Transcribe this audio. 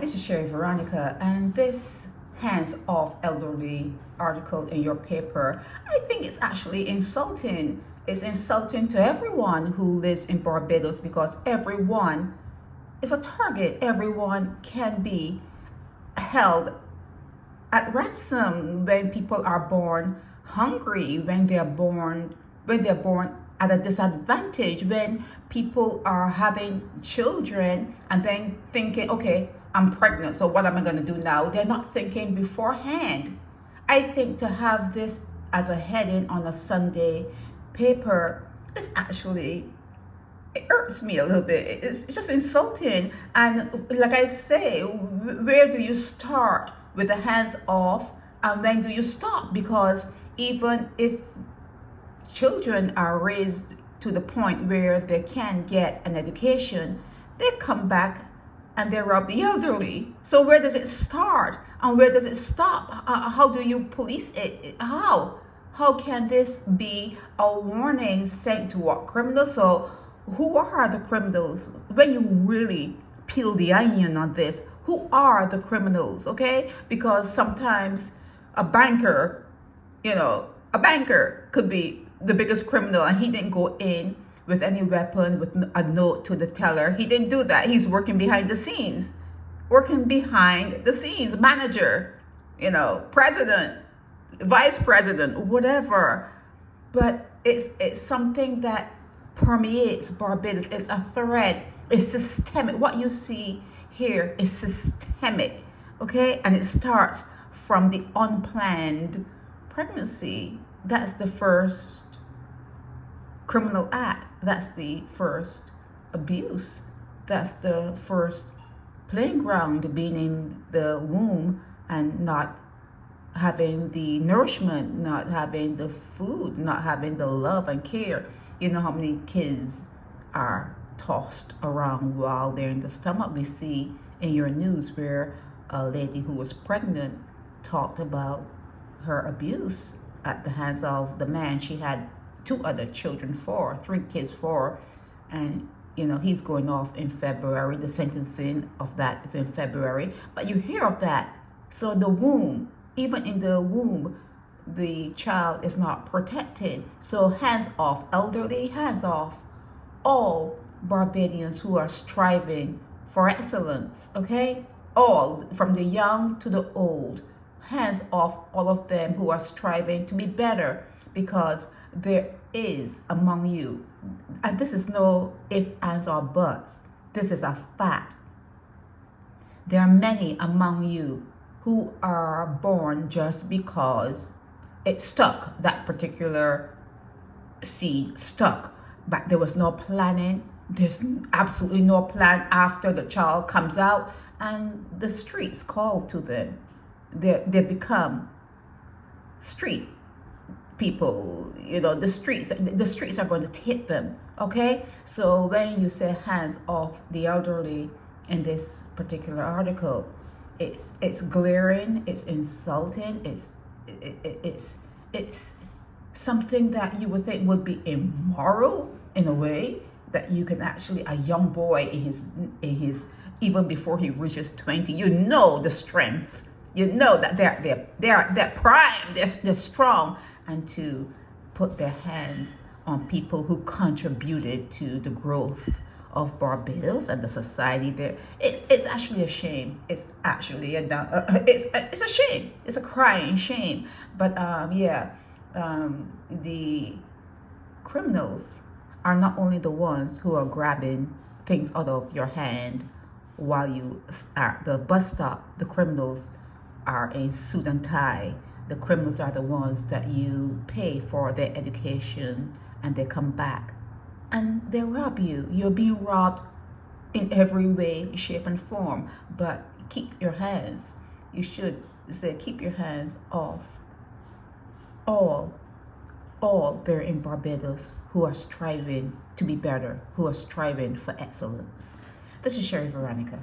this is Sherry Veronica, and this hands-off elderly article in your paper, I think it's actually insulting. It's insulting to everyone who lives in Barbados because everyone is a target. Everyone can be held at ransom when people are born hungry, when they're born at a disadvantage, when people are having children and then thinking, okay, I'm pregnant, so what am I going to do now? They're not thinking beforehand. I think to have this as a heading on a Sunday paper is actually, it irks me a little bit. It's just insulting. And like I say, where do you start with the hands off and when do you stop? Because even if children are raised to the point where they can get an education, they come back and they rob the elderly. So where does it start and where does it stop? How do you police it? How can this be a warning sent to what criminals? So who are the criminals? When you really peel the onion on this, who are the criminals? Okay, because sometimes a banker could be the biggest criminal and he didn't go in with any weapon, with a note to the teller. He didn't do that. He's working behind the scenes. Manager, president, vice president, whatever. But it's something that permeates Barbados. It's a thread. It's systemic. What you see here is systemic, okay? And it starts from the unplanned pregnancy. That's the first criminal act. That's the first abuse. That's the first playing ground, being in the womb and not having the nourishment, not having the food, not having the love and care. You know how many kids are tossed around while they're in the stomach. We see in your news where a lady who was pregnant talked about her abuse at the hands of the man she had 2 other children for, 3 kids for, and he's going off in February. The sentencing of that is in February, but you hear of that. So the womb, even in the womb, the child is not protected. So hands off elderly, hands off all Barbadians who are striving for excellence, okay? All, from the young to the old, hands off all of them who are striving to be better, because there is among you, and this is no ifs, ands, or buts, this is a fact. There are many among you who are born just because it stuck, that particular seed stuck, but there was no planning. There's absolutely no plan after the child comes out and the streets call to them. They become street people. The streets are going to hit them, okay? So when you say hands off the elderly in this particular article, it's glaring, it's insulting, it's something that you would think would be immoral in a way, that you can actually, a young boy in his even before he reaches 20, the strength, that they're prime, they're strong, and to put their hands on people who contributed to the growth of Barbados and the society there, it's actually a shame. It's actually it's a shame. It's a crying shame. But the criminals are not only the ones who are grabbing things out of your hand while you are at the bus stop. The criminals are in suit and tie. The criminals are the ones that you pay for their education, and they come back and they rob you. You're being robbed in every way, shape, and form. But keep your hands. You should say, keep your hands off all there in Barbados who are striving to be better, who are striving for excellence. This is Sherry Veronica.